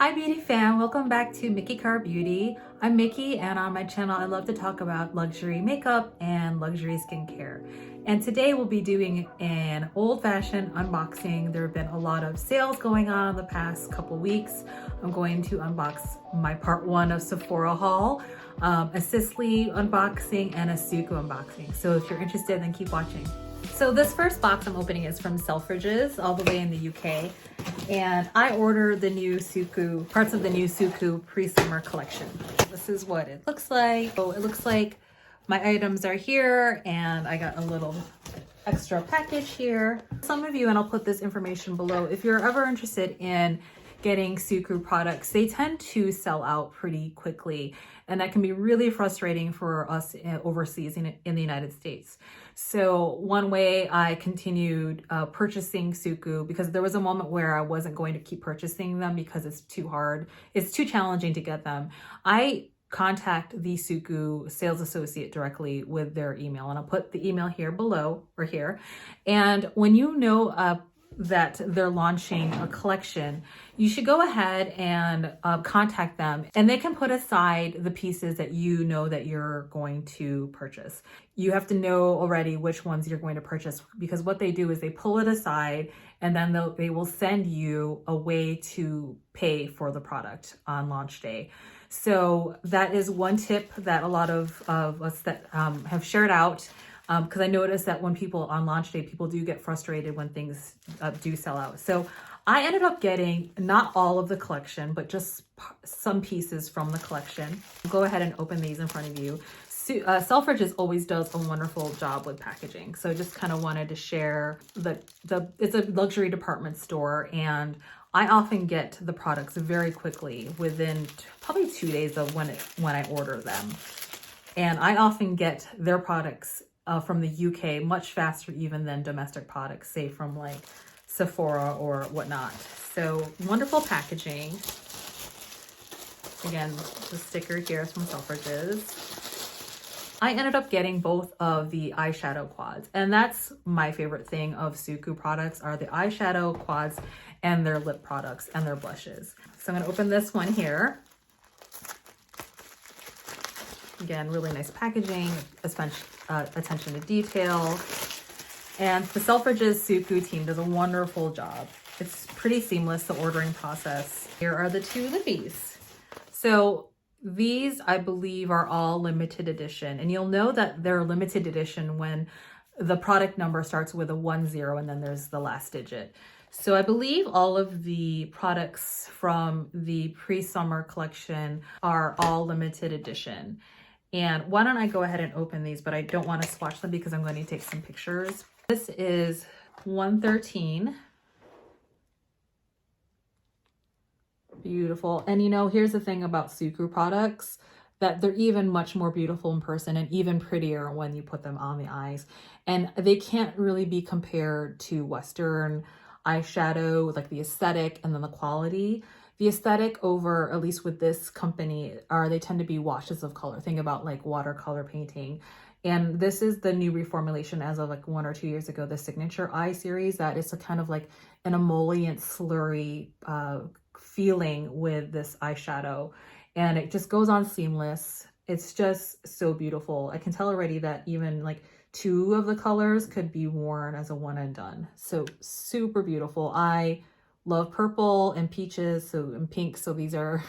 Hi beauty fam, welcome back to Cle Beauty. I'm Mickey, and on my channel I love to talk about luxury makeup and luxury skincare. And today we'll be doing an old-fashioned unboxing. There have been a lot of sales going on the past couple weeks. I'm going to unbox my part one of Sephora haul, a Sisley unboxing and a SUQQU unboxing. So if you're interested, then keep watching. So this first box I'm opening is from Selfridges, all the way in the UK. And I ordered the new SUQQU, parts of the new SUQQU pre-summer collection. This is what it looks like. So it looks like my items are here, and I got a little extra package here. Some of you, and I'll put this information below, if you're ever interested in getting SUQQU products, they tend to sell out pretty quickly, and that can be really frustrating for us overseas in the United States. So one way I continued purchasing SUQQU, because there was a moment where I wasn't going to keep purchasing them because it's too hard, it's too challenging to get them. I contact the SUQQU sales associate directly with their email, and I'll put the email here below or here. And when you know that they're launching a collection, you should go ahead and contact them, and they can put aside the pieces that you know that you're going to purchase. You have to know already which ones you're going to purchase, because what they do is they pull it aside, and then they will send you a way to pay for the product on launch day. So that is one tip that a lot of us that have shared out, because I noticed that when people on launch day, people do get frustrated when things do sell out. So I ended up getting not all of the collection, but just some pieces from the collection. Go ahead and open these in front of you. Selfridges always does a wonderful job with packaging. So just kind of wanted to share it's a luxury department store, and I often get the products very quickly within probably 2 days of when I order them. And I often get their products from the UK much faster even than domestic products, say from like Sephora or whatnot. So wonderful packaging. Again, the sticker here is from Selfridges. I ended up getting both of the eyeshadow quads, and that's my favorite thing of SUQQU products are the eyeshadow quads and their lip products and their blushes. So I'm gonna open this one here. Again, really nice packaging, attention to detail. And the Selfridges SUQQU team does a wonderful job. It's pretty seamless, the ordering process. Here are the two Libbies. So these, I believe, are all limited edition. And you'll know that they're limited edition when the product number starts with a 10 and then there's the last digit. So I believe all of the products from the pre-summer collection are all limited edition. And why don't I go ahead and open these, but I don't want to swatch them because I'm going to take some pictures. This is 113. Beautiful. And you know, here's the thing about SUQQU products, that they're even much more beautiful in person and even prettier when you put them on the eyes. And they can't really be compared to Western eyeshadow, like the aesthetic and then the quality. The aesthetic over, at least with this company, they tend to be washes of color. Think about like watercolor painting. And this is the new reformulation as of like 1 or 2 years ago, the Signature Eye series, that is a kind of like an emollient slurry feeling with this eyeshadow. And it just goes on seamless. It's just so beautiful. I can tell already that even like 2 of the colors could be worn as a one and done. So super beautiful. I love purple and peaches and pink, so these are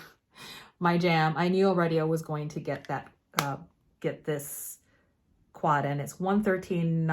my jam. I knew already I was going to get that, get this quad, and it's 113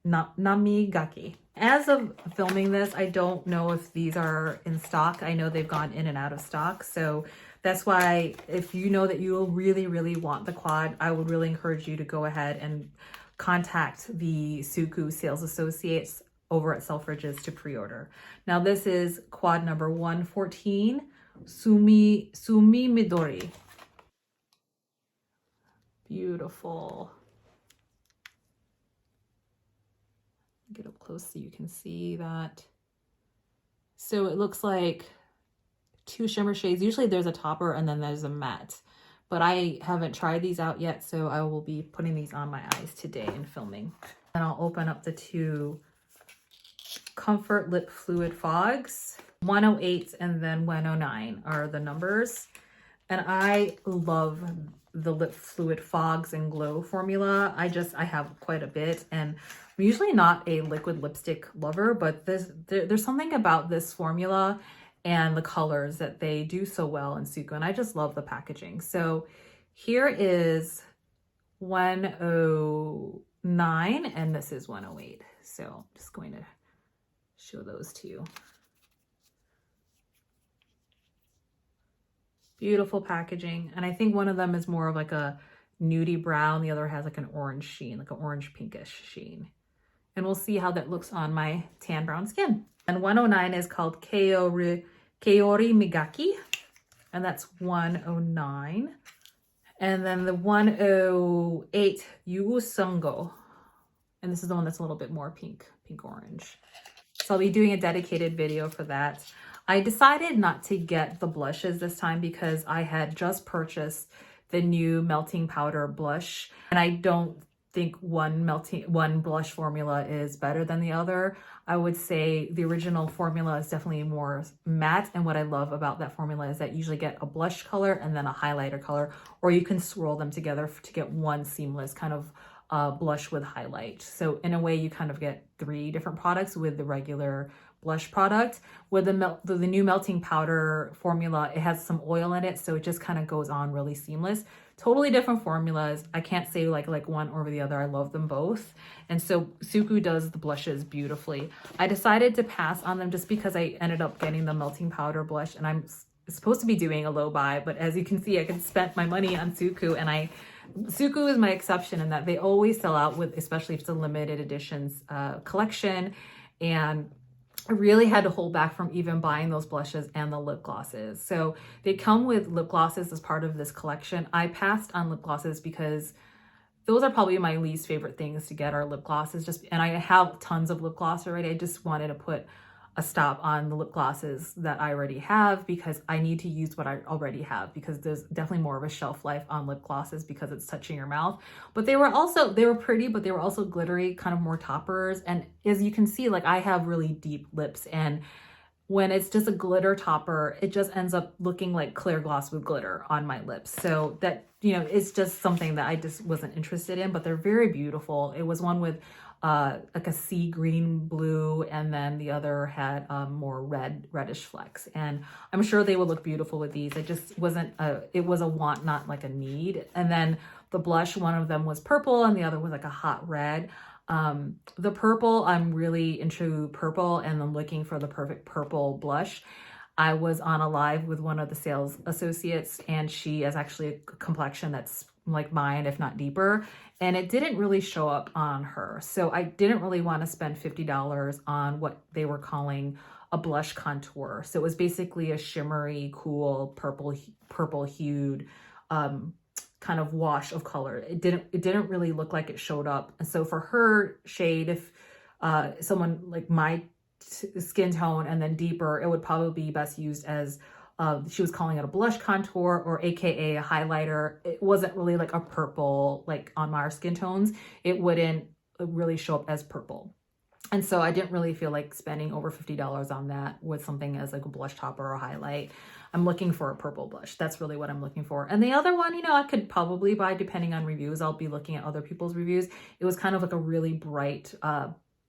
Namigaki. As of filming this, I don't know if these are in stock. I know they've gone in and out of stock, so that's why if you know that you really, really want the quad, I would really encourage you to go ahead and contact the SUQQU sales associates over at Selfridges to pre-order. Now this is quad number 114, Sumi Midori. Beautiful. Get up close so you can see that. So it looks like 2 shimmer shades. Usually there's a topper and then there's a matte, but I haven't tried these out yet, so I will be putting these on my eyes today and filming. And I'll open up the 2 Comfort Lip Fluid Fogs. 108 and then 109 are the numbers. And I love the Lip Fluid Fogs and Glow formula. I have quite a bit, and I'm usually not a liquid lipstick lover, but there's something about this formula and the colors that they do so well in SUQQU, and I just love the packaging. So here is 109 and this is 108. So I'm just going to show those to you. Beautiful packaging. And I think one of them is more of like a nudie brown. The other has like an orange sheen, like an orange pinkish sheen. And we'll see how that looks on my tan brown skin. And 109 is called Keori Migaki. And that's 109. And then the 108 Yuusungo. And this is the one that's a little bit more pink orange. So I'll be doing a dedicated video for that. I decided not to get the blushes this time because I had just purchased the new melting powder blush, and I don't think one blush formula is better than the other. I would say the original formula is definitely more matte, and what I love about that formula is that you usually get a blush color and then a highlighter color, or you can swirl them together to get one seamless kind of blush with highlight. So in a way you kind of get 3 different products with the regular blush product. With the new melting powder formula, it has some oil in it, so it just kind of goes on really seamless. Totally different formulas. I can't say like one over the other. I love them both. And so SUQQU does the blushes beautifully. I decided to pass on them just because I ended up getting the melting powder blush, and I'm supposed to be doing a low buy, but as you can see, I can spend my money on SUQQU, and SUQQU is my exception in that they always sell out with, especially if it's a limited editions collection. And I really had to hold back from even buying those blushes and the lip glosses. So they come with lip glosses as part of this collection. I passed on lip glosses because those are probably my least favorite things to get are lip glosses. And I have tons of lip gloss already. I just wanted to put a stop on the lip glosses that I already have because I need to use what I already have, because there's definitely more of a shelf life on lip glosses because it's touching your mouth. But they were pretty, but they were also glittery, kind of more toppers. And as you can see, like I have really deep lips, and when it's just a glitter topper, it just ends up looking like clear gloss with glitter on my lips. So that, it's just something that I just wasn't interested in, but they're very beautiful. It was one with like a sea green blue, and then the other had more reddish flecks, and I'm sure they would look beautiful with these. It just wasn't it was a want, not like a need. And then the blush, one of them was purple and the other was like a hot red. The purple, I'm really into purple and I'm looking for the perfect purple blush. I was on a live with one of the sales associates, and she has actually a complexion that's like mine, if not deeper, and it didn't really show up on her. So I didn't really want to spend $50 on what they were calling a blush contour. So it was basically a shimmery, cool, purple hued kind of wash of color. It didn't really look like it showed up. And so for her shade, if someone like my skin tone and then deeper, it would probably be best used as she was calling it a blush contour, or AKA a highlighter. It wasn't really like a purple, like on my skin tones, it wouldn't really show up as purple. And so I didn't really feel like spending over $50 on that with something as like a blush topper or highlight. I'm looking for a purple blush. That's really what I'm looking for. And the other one, I could probably buy depending on reviews. I'll be looking at other people's reviews. It was kind of like a really bright,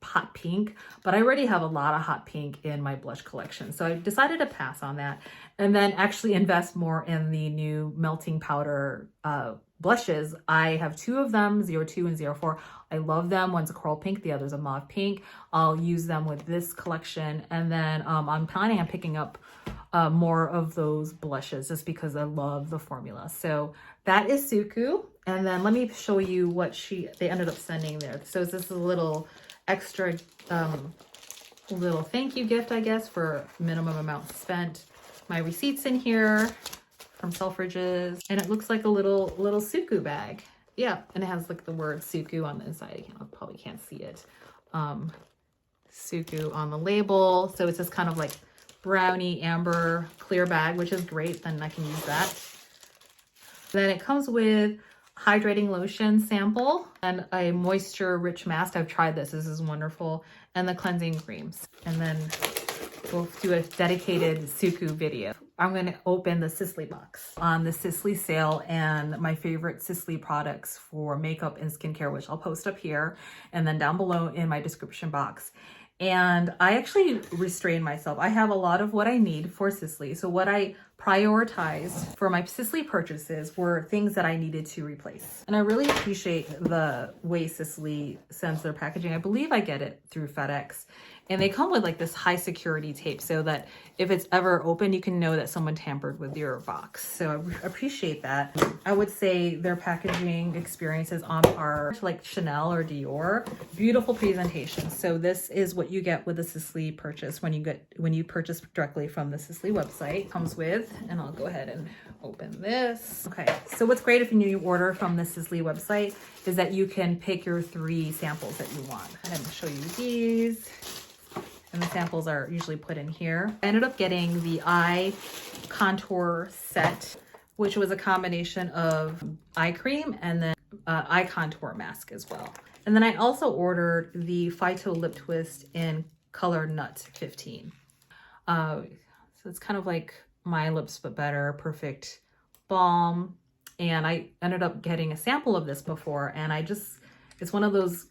hot pink, but I already have a lot of hot pink in my blush collection. So I decided to pass on that and then actually invest more in the new melting powder blushes. I have 2 of them, 02 and 04. I love them. One's a coral pink, the other's a mauve pink. I'll use them with this collection. And then I'm planning on picking up more of those blushes just because I love the formula. So that is SUQQU. And then let me show you what they ended up sending there. So this is a little extra little thank you gift, I guess, for minimum amount spent. My receipts in here from Selfridges, and it looks like a little SUQQU bag. Yeah, and it has like the word SUQQU on the inside. I probably can't see it. SUQQU on the label. So it's just kind of like brownie amber clear bag, which is great. Then I can use that. Then it comes with hydrating lotion sample and a moisture rich mask. I've tried this. This is wonderful. And the cleansing creams. And then we'll do a dedicated SUQQU video. I'm going to open the Sisley box on the Sisley sale and my favorite Sisley products for makeup and skincare, which I'll post up here and then down below in my description box. And I actually restrained myself. I have a lot of what I need for Sisley. So what I prioritized for my Sisley purchases were things that I needed to replace. And I really appreciate the way Sisley sends their packaging. I believe I get it through FedEx. And they come with like this high security tape so that if it's ever open, you can know that someone tampered with your box. So I appreciate that. I would say their packaging experience is on par to like Chanel or Dior. Beautiful presentation. So this is what you get with the Sisley purchase when you purchase directly from the Sisley website. Comes with, and I'll go ahead and open this. Okay, so what's great if you order from the Sisley website is that you can pick your 3 samples that you want. I'm going to show you these. And the samples are usually put in here. I ended up getting the eye contour set, which was a combination of eye cream and then eye contour mask as well. And then I also ordered the Phyto Lip Twist in color Nut 15. So it's kind of like My Lips But Better Perfect Balm. And I ended up getting a sample of this before, and it's one of those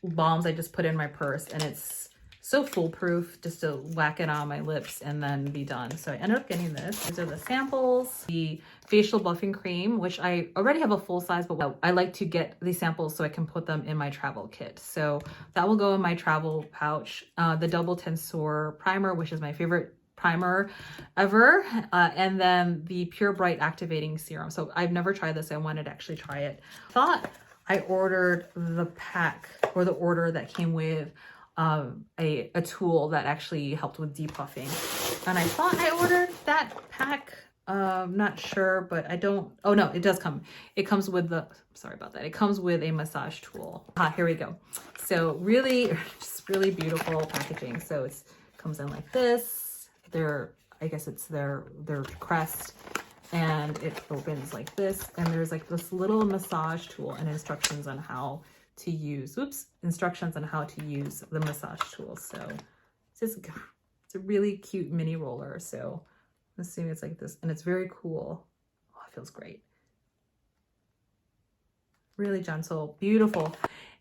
balms I just put in my purse, and it's so foolproof just to whack it on my lips and then be done. So I ended up getting this. These are the samples. The facial buffing cream, which I already have a full size, but I like to get these samples so I can put them in my travel kit. So that will go in my travel pouch. The Double Tensor Primer, which is my favorite primer ever. And then the Pure Bright Activating Serum. So I've never tried this. I wanted to actually try it. I ordered the pack or the order that came with a tool that actually helped with depuffing, and I thought I ordered that pack. Not sure, but I don't. Oh no, it does come. It comes with the. Sorry about that. It comes with a massage tool. Here we go. So really, just really beautiful packaging. So it comes in like this. I guess it's their crest, and it opens like this. And there's like this little massage tool and instructions on how to use instructions on how to use the massage tool. So it's a really cute mini roller. So I'm assuming it's like this, and it's very cool. Oh, it feels great. Really gentle, beautiful.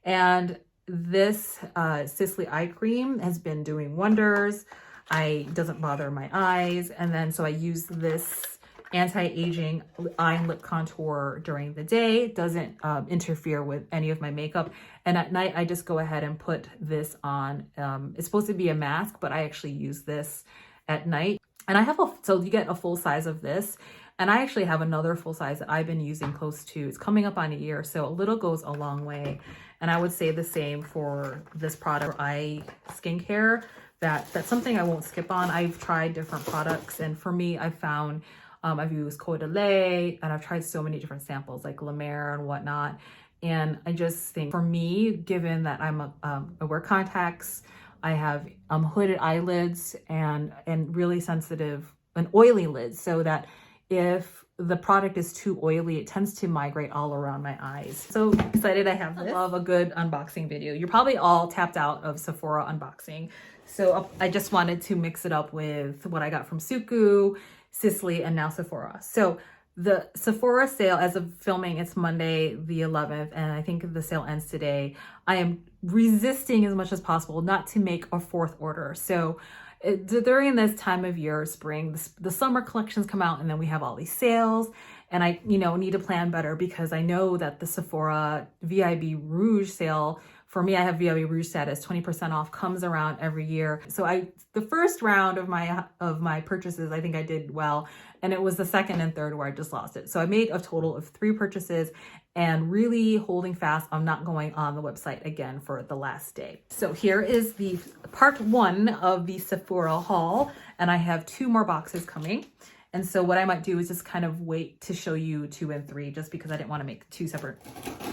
And this Sisley eye cream has been doing wonders. Doesn't bother my eyes. And then so I use this anti-aging eye and lip contour during the day. It doesn't interfere with any of my makeup, and at night I just go ahead and put this on. It's supposed to be a mask, but I actually use this at night. And I have so you get a full size of this, and I actually have another full size that I've been using close to, it's coming up on a year, so a little goes a long way. And I would say the same for this product for eye skincare. That's something I won't skip on. I've tried different products, and for me, I've found I've used Cle De Peau, and I've tried so many different samples like La Mer and whatnot. And I just think for me, given that I wear contacts, I have hooded eyelids and really sensitive and oily lids, so that if the product is too oily, it tends to migrate all around my eyes. So excited I have this. I love a good unboxing video. You're probably all tapped out of Sephora unboxing. So I just wanted to mix it up with what I got from SUQQU, Sisley, and now Sephora. So the Sephora sale, as of filming, it's Monday the 11th, and I think the sale ends today. I am resisting as much as possible not to make a 4th order. So during this time of year, spring, the summer collections come out, and then we have all these sales, and I need to plan better, because I know that the Sephora VIB Rouge sale, for me, I have VIB Rouge status, 20% off, comes around every year. So the first round of my purchases, I think I did well, and it was the second and third where I just lost it. So I made a total of 3 purchases, and really holding fast on not going on the website again for the last day. So here is the part 1 of the Sephora haul, and I have 2 more boxes coming. And so what I might do is just kind of wait to show you 2 and 3, just because I didn't want to make 2 separate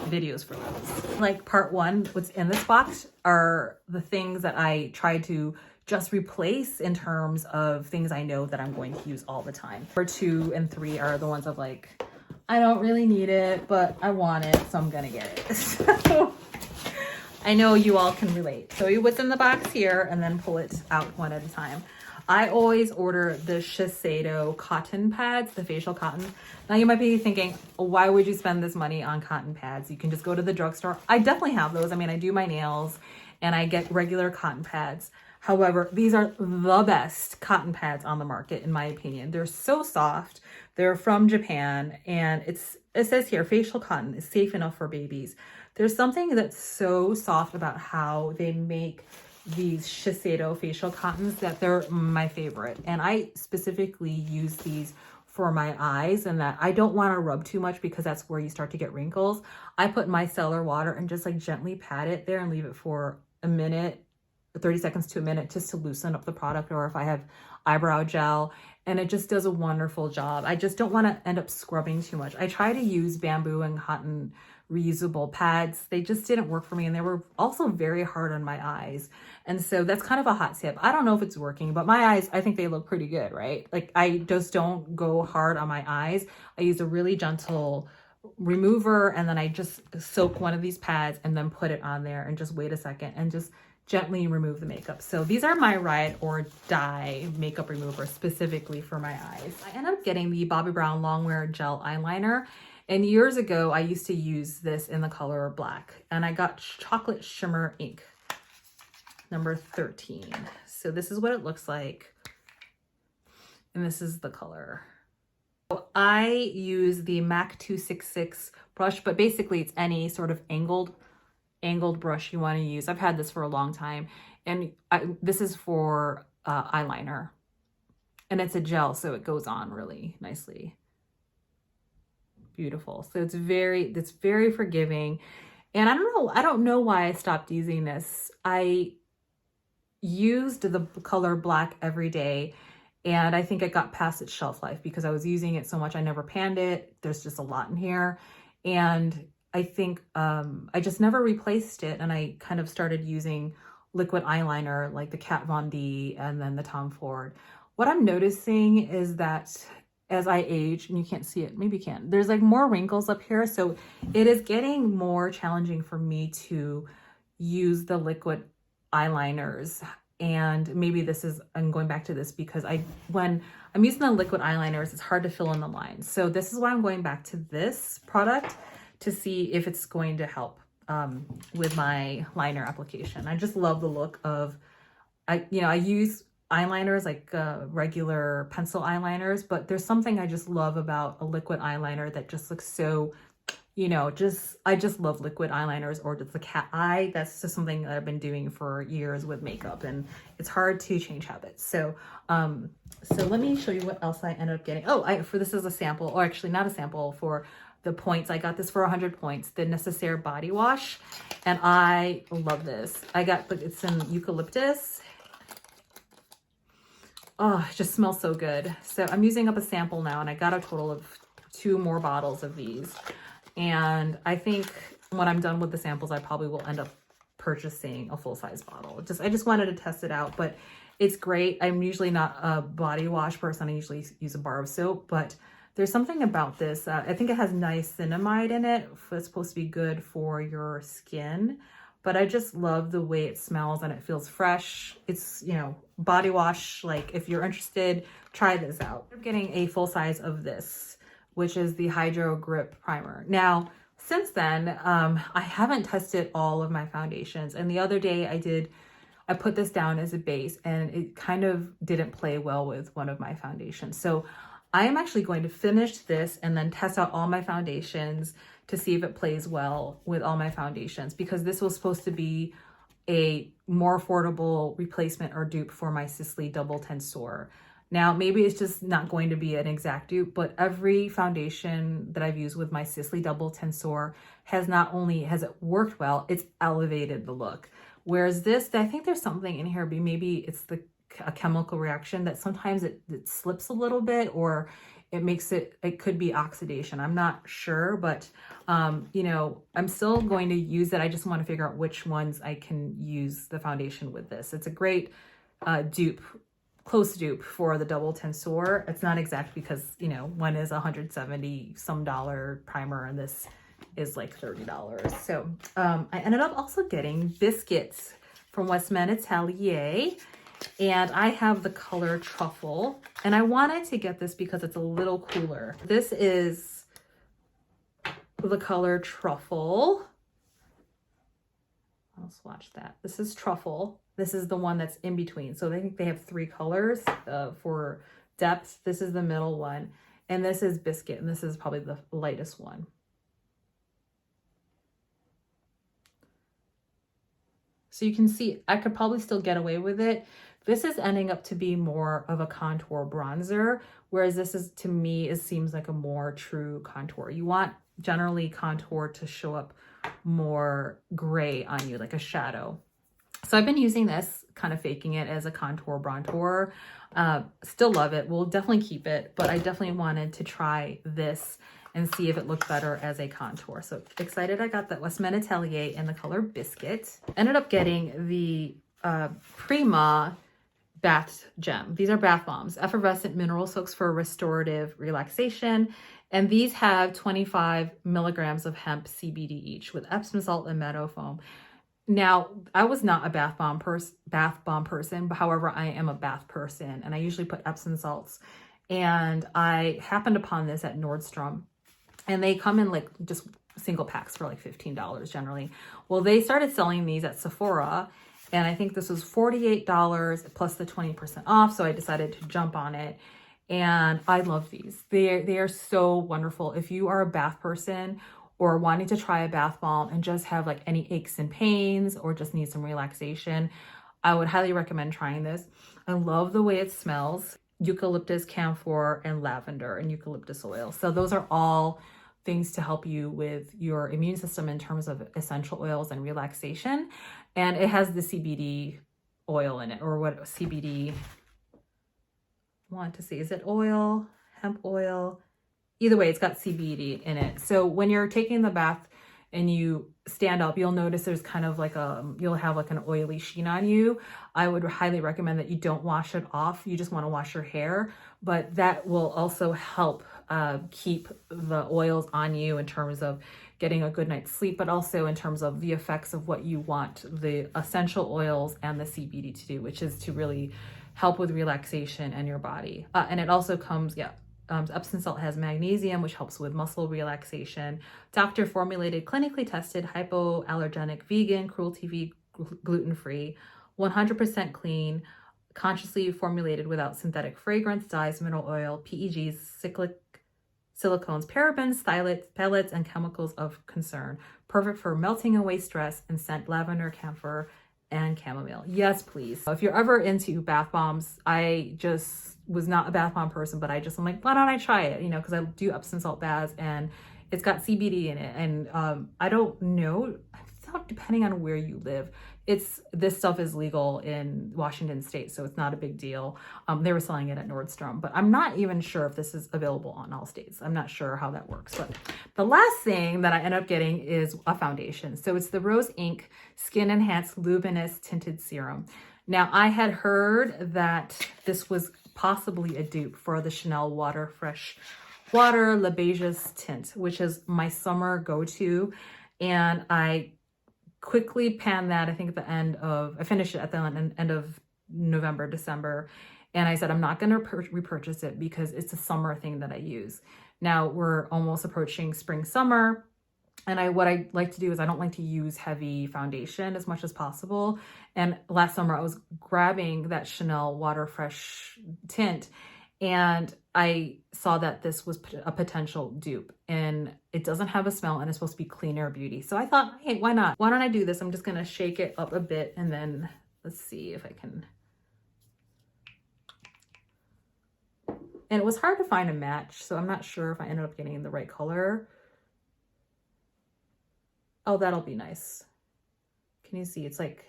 videos for those. Like part 1, what's in this box are the things that I tried to just replace in terms of things I know that I'm going to use all the time. Part 2 and 3 are the ones of like, I don't really need it, but I want it, so I'm gonna get it. So I know you all can relate. So you what's in the box here, and then pull it out one at a time. I always order the Shiseido cotton pads, the facial cotton. Now you might be thinking, why would you spend this money on cotton pads? You can just go to the drugstore. I definitely have those. I mean, I do my nails and I get regular cotton pads. However, these are the best cotton pads on the market, in my opinion. They're so soft. They're from Japan, and it says here, facial cotton is safe enough for babies. There's something that's so soft about how they make these Shiseido facial cottons that they're my favorite. And I specifically use these for my eyes, and that I don't want to rub too much because that's where you start to get wrinkles. I put micellar water and just like gently pat it there and leave it for a minute, 30 seconds to a minute, just to loosen up the product, or if I have eyebrow gel, and it just does a wonderful job. I just don't want to end up scrubbing too much. I try to use bamboo and cotton reusable pads. They just didn't work for me, and they were also very hard on my eyes. And so that's kind of a hot tip. I don't know if it's working, but my eyes, I think they look pretty good, right? Like, I just don't go hard on my eyes. I use a really gentle remover, and then I just soak one of these pads and then put it on there and just wait a second and just gently remove the makeup. So these are my ride or die makeup remover specifically for my eyes. I ended up getting the Bobbi Brown Longwear Gel Eyeliner. And years ago, I used to use this in the color black. And I got Chocolate Shimmer Ink, number 13. So this is what it looks like. And this is the color. So I use the MAC 266 brush, but basically it's any sort of angled brush you want to use. I've had this for a long time, and this is for eyeliner, and it's a gel, so it goes on really nicely. Beautiful. So it's very forgiving, and I don't know why I stopped using this. I used the color black every day, and I think it got past its shelf life because I was using it so much. I never panned it. There's just a lot in here, and I think I just never replaced it, and I kind of started using liquid eyeliner like the Kat Von D and then the Tom Ford. What I'm noticing is that as I age, and you can't see it, maybe you can, there's like more wrinkles up here, so it is getting more challenging for me to use the liquid eyeliners. And maybe this is, I'm going back to this because when I'm using the liquid eyeliners, it's hard to fill in the lines. So this is why I'm going back to this product, to see if it's going to help with my liner application. I just love the look of, I use eyeliners like regular pencil eyeliners, but there's something I just love about a liquid eyeliner that just looks so, I just love liquid eyeliners, or just the cat eye. That's just something that I've been doing for years with makeup, and it's hard to change habits. So so let me show you what else I ended up getting. This is a sample, or actually not a sample, for the points. I got this for 100 points, the Necessaire body wash, and I love this. It's in eucalyptus. Oh, it just smells so good. So I'm using up a sample now, and I got a total of 2 more bottles of these. And I think when I'm done with the samples, I probably will end up purchasing a full-size bottle. I just wanted to test it out, but it's great. I'm usually not a body wash person. I usually use a bar of soap, but there's something about this. I think it has niacinamide in it. It's supposed to be good for your skin, but I just love the way it smells, and it feels fresh. It's, body wash. Like, if you're interested, try this out. I'm getting a full size of this, which is the Hydro Grip Primer. Now, since then, I haven't tested all of my foundations, and the other day I put this down as a base, and it kind of didn't play well with one of my foundations. So I am actually going to finish this and then test out all my foundations to see if it plays well with all my foundations, because this was supposed to be a more affordable replacement or dupe for my Sisley Double Tensor. Now, maybe it's just not going to be an exact dupe, but every foundation that I've used with my Sisley Double Tensor not only has it worked well, it's elevated the look. Whereas this, I think there's something in here, maybe it's a chemical reaction that sometimes it slips a little bit, or it could be oxidation. I'm not sure, but I'm still going to use it. I just want to figure out which ones I can use the foundation with this. It's a great dupe, close dupe for the Double Tensor. It's not exact because, one is $170 some primer, and this is like $30. So I ended up also getting biscuits from Westman Atelier. And I have the color Truffle. And I wanted to get this because it's a little cooler. This is the color Truffle. I'll swatch that. This is Truffle. This is the one that's in between. So I think they have 3 colors for depth. This is the middle one. And this is Biscuit. And this is probably the lightest one. So you can see I could probably still get away with it. This is ending up to be more of a contour bronzer, whereas this is, to me, it seems like a more true contour. You want generally contour to show up more gray on you, like a shadow. So I've been using this, kind of faking it as a contour bronzer. Still love it. We'll definitely keep it, but I definitely wanted to try this and see if it looked better as a contour. So excited I got that Westman Atelier in the color Biscuit. Ended up getting the Prima Bath Gem. These are bath bombs, effervescent mineral soaks for restorative relaxation. And these have 25 milligrams of hemp CBD each with Epsom salt and meadow foam. Now, I was not a bath bomb person, but however, I am a bath person and I usually put Epsom salts. And I happened upon this at Nordstrom, and they come in like just single packs for like $15 generally. Well, they started selling these at Sephora, and I think this was $48 plus the 20% off. So I decided to jump on it, and I love these. They are so wonderful. If you are a bath person or wanting to try a bath bomb and just have like any aches and pains or just need some relaxation, I would highly recommend trying this. I love the way it smells. Eucalyptus, camphor, and lavender, and eucalyptus oil. So those are all things to help you with your immune system in terms of essential oils and relaxation. And it has the CBD oil in it, or what CBD, I want to see, is it oil, hemp oil? Either way, it's got CBD in it. So when you're taking the bath and you stand up, you'll notice there's kind of like you'll have like an oily sheen on you. I would highly recommend that you don't wash it off. You just want to wash your hair, but that will also help keep the oils on you in terms of getting a good night's sleep, but also in terms of the effects of what you want the essential oils and the CBD to do, which is to really help with relaxation and your body. And it also comes, Epsom salt has magnesium, which helps with muscle relaxation. Doctor formulated, clinically tested, hypoallergenic, vegan, cruelty-free, gluten-free, 100% clean, consciously formulated without synthetic fragrance, dyes, mineral oil, PEGs, silicones, parabens, phthalates, pellets, and chemicals of concern. Perfect for melting away stress, and scent lavender, camphor, and chamomile. Yes, please. If you're ever into bath bombs, I just was not a bath bomb person, but I'm like, why don't I try it? You know, because I do Epsom salt baths and it's got CBD in it. And I don't know, depending on where you live, this stuff is legal in Washington State, so it's not a big deal. They were selling it at Nordstrom, but I'm not even sure if this is available on all states. I'm not sure how that works. But the last thing that I end up getting is a foundation. So it's the Rose Inc Skin Enhanced Luminous Tinted Serum. Now, I had heard that this was possibly a dupe for the Chanel Water Fresh Water La Beige's tint, which is my summer go-to. And I quickly panned that, I think I finished it at the end of November, December. And I said, I'm not going to repurchase it because it's a summer thing that I use. Now we're almost approaching spring, summer. And what I like to do is I don't like to use heavy foundation as much as possible. And last summer I was grabbing that Chanel Water Fresh tint, and I saw that this was a potential dupe, and it doesn't have a smell, and it's supposed to be clean air beauty. So I thought, hey, why not? Why don't I do this? I'm just going to shake it up a bit, and then let's see if I can. And it was hard to find a match, so I'm not sure if I ended up getting the right color. Oh, that'll be nice. Can you see? It's like,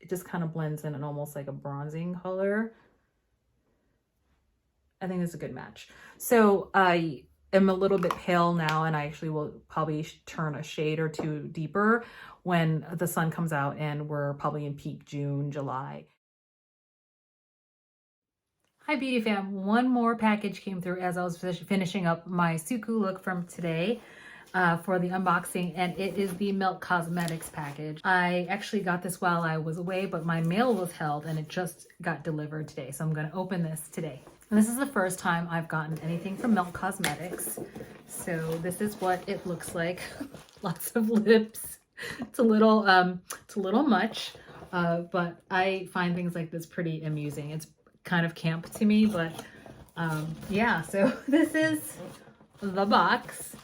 it just kind of blends in and almost like a bronzing color. I think it's a good match. So I am a little bit pale now, and I actually will probably turn a shade or two deeper when the sun comes out, and we're probably in peak June, July. Hi Beauty Fam, one more package came through as I was finishing up my SUQQU look from today. for the unboxing, and it is the Melt Cosmetics package. I actually got this while I was away, but my mail was held and it just got delivered today. So I'm gonna open this today. And this is the first time I've gotten anything from Melt Cosmetics. So this is what it looks like. Lots of lips. It's a little much, but I find things like this pretty amusing. It's kind of camp to me, but yeah, so this is the box.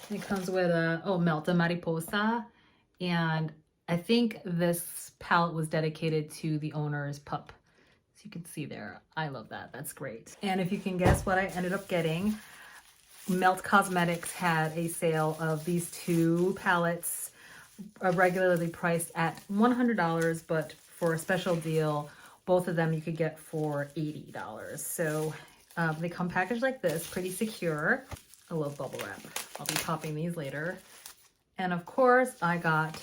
It comes with a, Melt a Mariposa, and I think this palette was dedicated to the owner's pup. So you can see there, I love that, that's great. And if you can guess what I ended up getting, Melt Cosmetics had a sale of these two palettes, regularly priced at $100, but for a special deal, both of them you could get for $80. So they come packaged like this, pretty secure. I love bubble wrap. I'll be popping these later. And of course, I got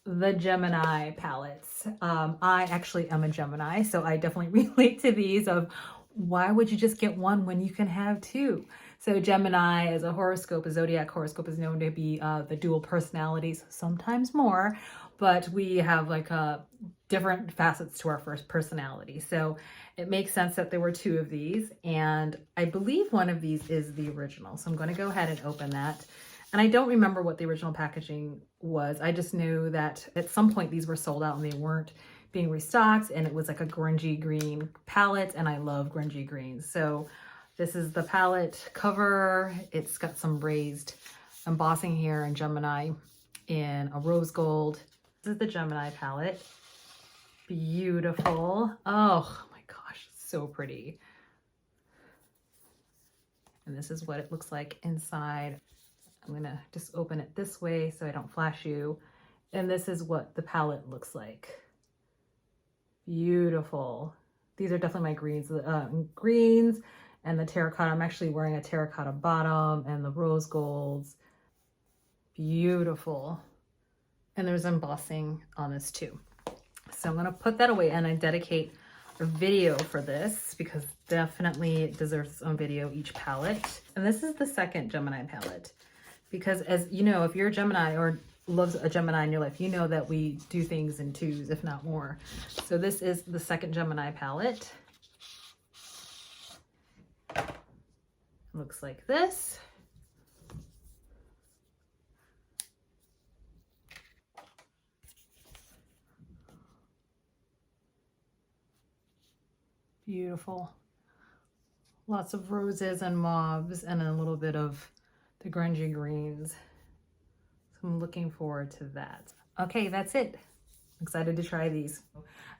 the Gemini palettes. I actually am a Gemini, so I definitely relate to these of why would you just get one when you can have two? So Gemini as a horoscope, a zodiac horoscope, is known to be the dual personalities, sometimes more, but we have like different facets to our first personality. So it makes sense that there were two of these, and I believe one of these is the original. So I'm going to go ahead and open that. And I don't remember what the original packaging was. I just knew that at some point these were sold out and they weren't being restocked, and it was like a grungy green palette, and I love grungy greens. So this is the palette cover. It's got some raised embossing here in Gemini in a rose gold. This is the Gemini palette. Beautiful. Oh my gosh, so pretty. And this is what it looks like inside. I'm gonna just open it this way so I don't flash you. And this is what the palette looks like. Beautiful. These are definitely my greens. Greens and the terracotta. I'm actually wearing a terracotta bottom and the rose golds. Beautiful. And there's embossing on this too. So I'm gonna put that away, and I dedicate a video for this because definitely it deserves its own video, each palette. And this is the second Gemini palette, because as you know, if you're a Gemini or loves a Gemini in your life, you know that we do things in twos, if not more. So this is the second Gemini palette. Looks like this. Beautiful. Lots of roses and mauves and a little bit of the grungy greens. So I'm looking forward to that. Okay, that's it. Excited to try these.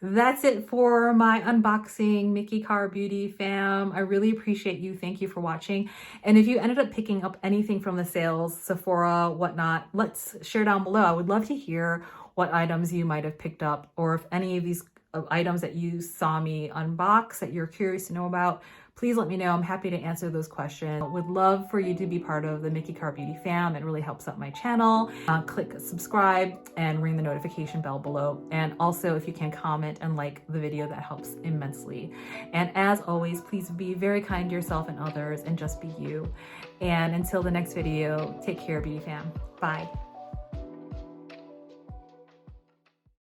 That's it for my unboxing, Mickey Car Beauty fam. I really appreciate you. Thank you for watching. And if you ended up picking up anything from the sales, Sephora, whatnot, let's share down below. I would love to hear what items you might have picked up, or if any of these items that you saw me unbox that you're curious to know about, please let me know. I'm happy to answer those questions. Would love for you to be part of the Mickey Car Beauty fam. It really helps out my channel. Click subscribe and ring the notification bell below. And also, if you can, comment and like the video, that helps immensely. And as always, please be very kind to yourself and others, and just be you. And until the next video, take care, Beauty fam. Bye.